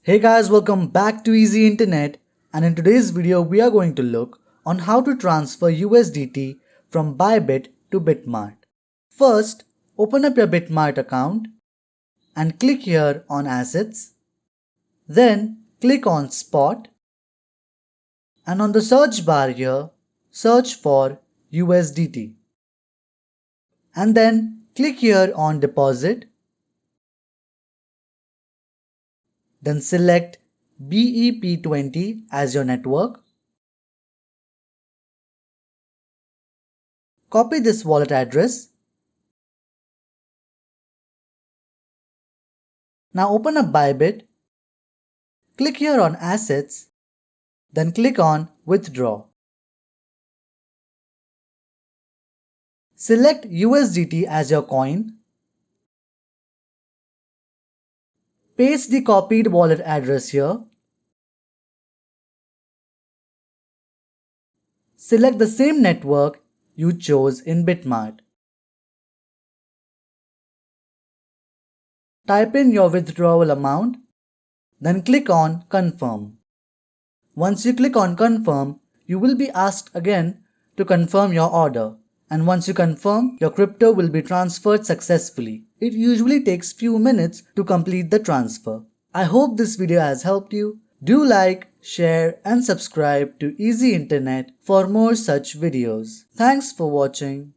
Hey guys, welcome back to Easy Internet, and in today's video we are going to look on how to transfer USDT from Bybit to Bitmart. First, open up your Bitmart account and click here on Assets. Then click on Spot, and on the search bar here, search for USDT. And then click here on Deposit. Then select BEP20 as your network. Copy this wallet address. Now open up Bybit. Click here on Assets. Then click on Withdraw. Select USDT as your coin. Paste the copied wallet address here. Select the same network you chose in Bitmart. Type in your withdrawal amount, then click on Confirm. Once you click on Confirm, you will be asked again to confirm your order. And once you confirm, your crypto will be transferred successfully. It usually takes few minutes to complete the transfer. I hope this video has helped you. Do like, share and subscribe to Easy Internet for more such videos. Thanks for watching.